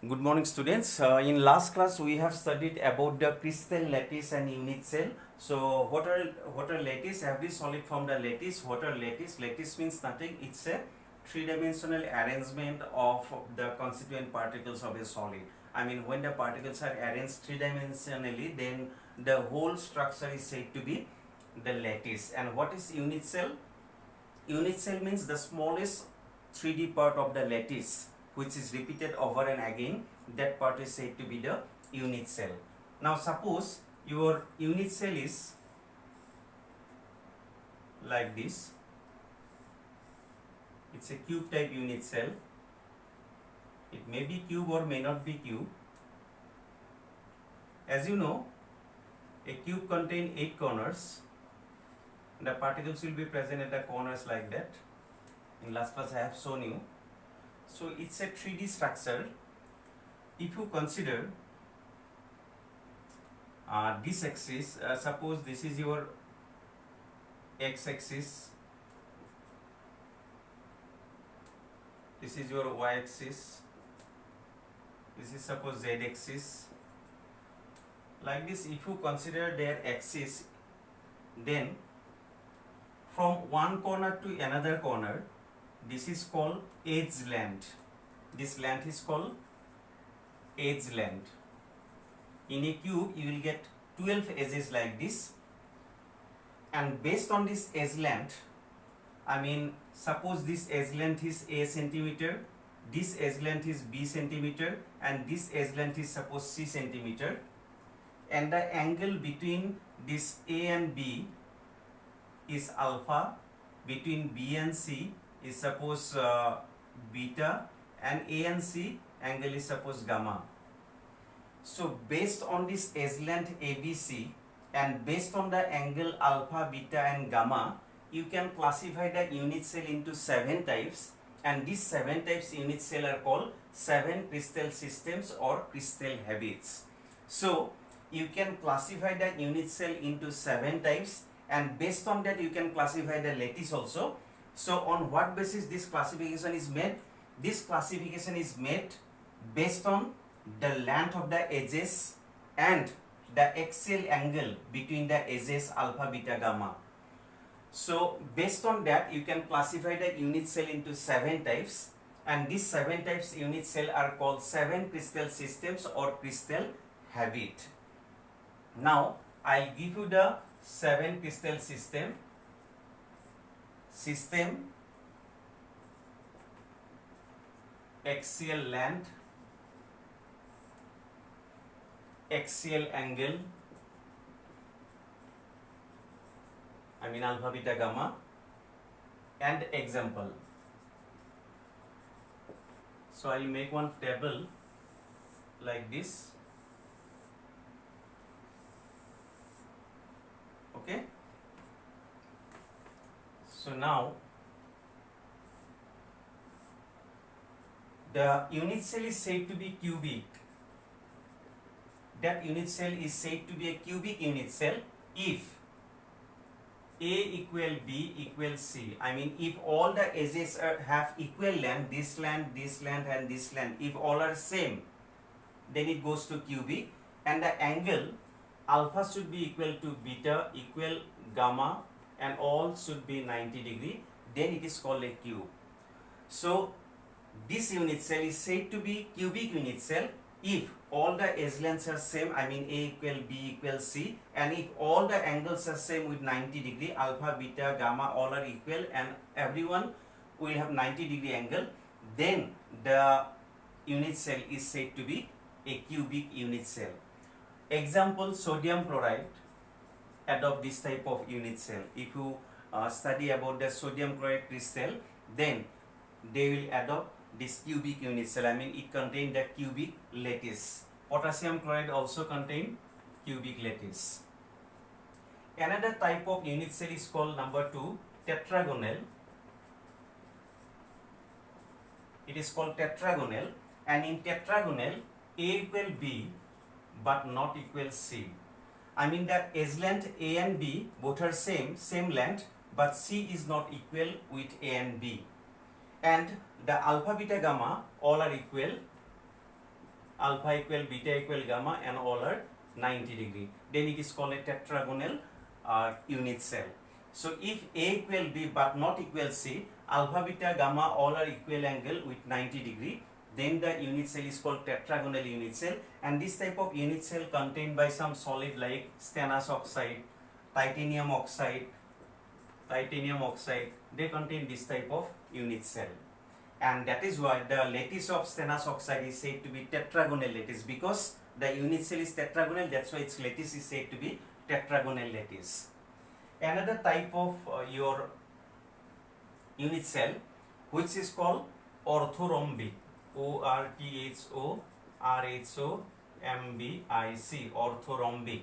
Good morning, students. In last class, we have studied about the crystal lattice and unit cell. So, what are lattice? Every solid form the lattice. What are lattice? Lattice means nothing. It's a three-dimensional arrangement of the constituent particles of a solid. I mean, when the particles are arranged three-dimensionally, then the whole structure is said to be the lattice. And what is unit cell? Unit cell means the smallest 3D part of the lattice which is repeated over and again. That part is said to be the unit cell. Now suppose your unit cell is like this. It's a cube type unit cell. It may be cube or may not be cube. As you know, a cube contains 8 corners. The particles will be present at the corners like that. In last class I have shown you. So it's a 3D structure. If you consider this axis, suppose this is your x-axis, this is your y-axis, this is suppose z-axis. Like this, if you consider their axis, then from one corner to another corner, this is called edge length. This length is called edge length. In a cube, you will get 12 edges like this. And based on this edge length, I mean, suppose this edge length is A centimeter, this edge length is B centimeter, and this edge length is suppose C centimeter. And the angle between this A and B is alpha, between B and C is suppose beta, and A and C angle is suppose gamma. So based on this edge length ABC and based on the angle alpha, beta and gamma, you can classify the unit cell into 7 types, and these 7 types unit cell are called 7 crystal systems or crystal habits. So you can classify the unit cell into 7 types, and based on that you can classify the lattice also. So on what basis this classification is made? This classification is made based on the length of the edges and the axial angle between the edges alpha, beta, gamma. So based on that you can classify the unit cell into 7 types, and these 7 types unit cell are called 7 crystal systems or crystal habit. Now I give you the 7 crystal system. Axial length, axial angle, I mean alpha, beta, gamma, and example. So I will make one table like this. Okay. So now the unit cell is said to be cubic. That unit cell is said to be a cubic unit cell if A equal B equal C. I mean, if all the edges have equal length, this length, this length, and this length, if all are same, then it goes to cubic, and the angle alpha should be equal to beta equal gamma, and all should be 90 degree, then it is called a cube. So this unit cell is said to be cubic unit cell if all the edge lengths are same, I mean A equal B equal C, and if all the angles are same with 90 degree, alpha, beta, gamma all are equal and everyone will have 90 degree angle, then the unit cell is said to be a cubic unit cell. Example, sodium chloride adopt this type of unit cell. If you study about the sodium chloride crystal, then they will adopt this cubic unit cell. I mean, it contains the cubic lattice. Potassium chloride also contain cubic lattice. Another type of unit cell is called number 2, tetragonal. It is called tetragonal, and in tetragonal A equal B but not equal C. I mean the edge length A and B both are same length, but C is not equal with A and B. And the alpha, beta, gamma all are equal, alpha equal beta equal gamma, and all are 90 degree. Then it is called a tetragonal unit cell. So if A equal B but not equal C, alpha, beta, gamma all are equal angle with 90 degree, then the unit cell is called tetragonal unit cell. And this type of unit cell contained by some solid like stannous oxide, titanium oxide, they contain this type of unit cell. And that is why the lattice of stannous oxide is said to be tetragonal lattice, because the unit cell is tetragonal, that's why its lattice is said to be tetragonal lattice. Another type of your unit cell which is called orthorhombic, orthorhombic, orthorhombic.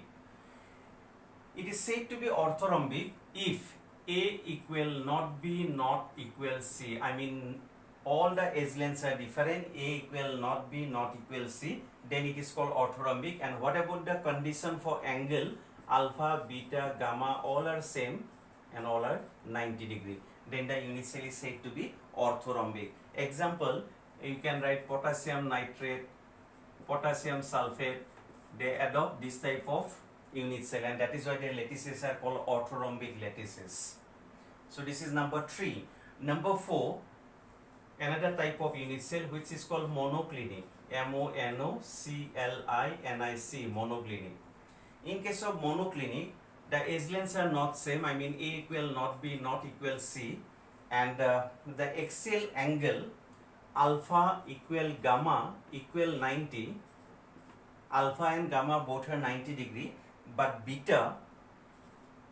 It is said to be orthorhombic if A equal not B not equal C. I mean all the edge lengths are different, A equal not B not equal C, then it is called orthorhombic. And what about the condition for angle? Alpha, beta, gamma all are same and all are 90 degree. Then the unit cell is said to be orthorhombic. Example, you can write potassium nitrate, potassium sulfate, they adopt this type of unit cell, and that is why their lattices are called orthorhombic lattices. So this is number 3. Number 4, another type of unit cell which is called monoclinic, monoclinic, monoclinic. In case of monoclinic, the edge lengths are not same, I mean A equal not B not equal C, and the axial angle alpha equal gamma equal 90, alpha and gamma both are 90 degree, but beta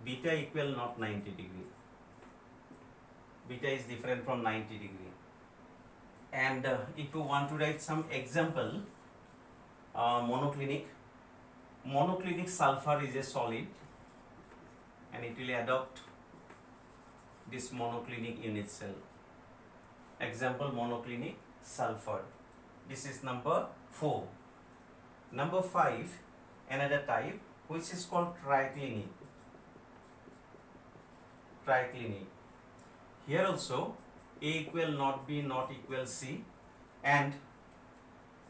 equal not 90 degree. Beta is different from 90 degree. And if you want to write some example, monoclinic sulfur is a solid and it will adopt this monoclinic unit cell. Example, monoclinic sulfur. This is number 4. Number 5, another type which is called triclinic. Here also A equal not B not equal C, and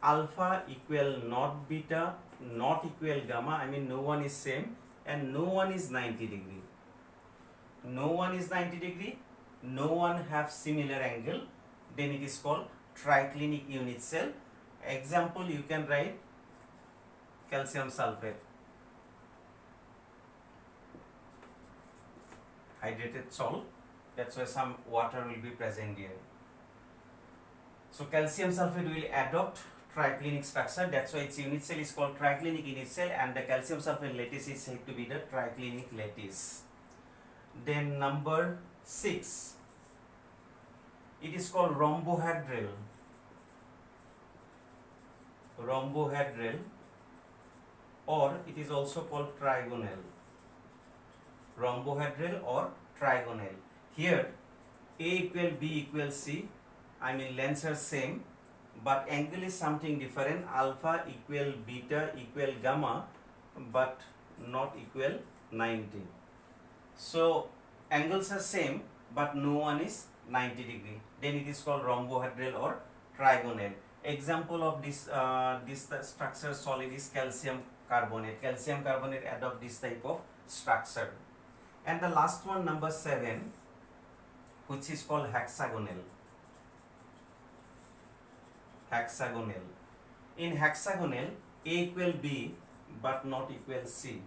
alpha equal not beta not equal gamma, I mean no one is same and no one is 90 degree. No one is 90 degree, no one have similar angle, then it is called triclinic unit cell. Example, you can write calcium sulfate, hydrated salt, that's why some water will be present here. So calcium sulfate will adopt triclinic structure, that's why its unit cell is called triclinic unit cell, and the calcium sulfate lattice is said to be the triclinic lattice. Then number 6, it is called rhombohedral, or it is also called trigonal, rhombohedral or trigonal. Here A equal B equal C, I mean lengths are same, but angle is something different, alpha equal beta equal gamma, but not equal 90. So angles are same, but no one is 90 degree, then it is called rhombohedral or trigonal. Example of this structure solid is calcium carbonate. Calcium carbonate adopt this type of structure. And the last one, number 7, which is called hexagonal. In hexagonal, A equal B but not equal C.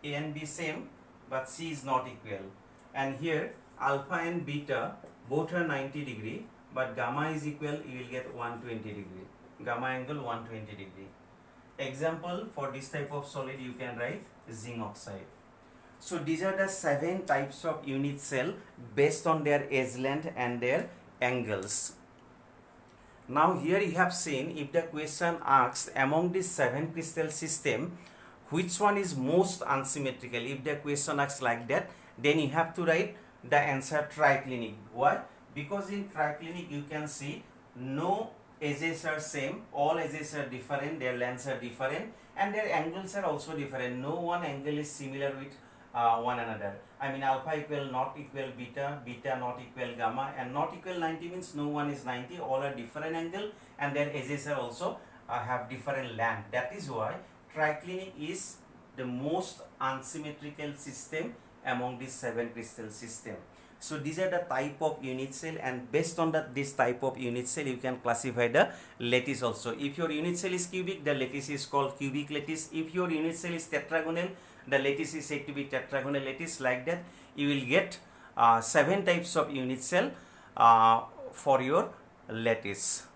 A and B same, but C is not equal. And here alpha and beta both are 90 degree, but gamma is equal, you will get 120 degree. Gamma angle 120 degree. Example, for this type of solid you can write zinc oxide. So these are the 7 types of unit cell based on their edge length and their angles. Now here you have seen, if the question asks among these 7 crystal system, which one is most unsymmetrical? If the question asks like that, then you have to write the answer triclinic. Why? Because in triclinic you can see no edges are same, all edges are different, their lengths are different, and their angles are also different. No one angle is similar with one another. I mean alpha equal not equal beta, beta not equal gamma, and not equal 90 means no one is 90, all are different angle and their edges are also have different length. That is why triclinic is the most unsymmetrical system among these 7 crystal system. So these are the type of unit cell, and based on this type of unit cell you can classify the lattice also. If your unit cell is cubic, the lattice is called cubic lattice. If your unit cell is tetragonal, the lattice is said to be tetragonal lattice. Like that you will get 7 types of unit cell for your lattice.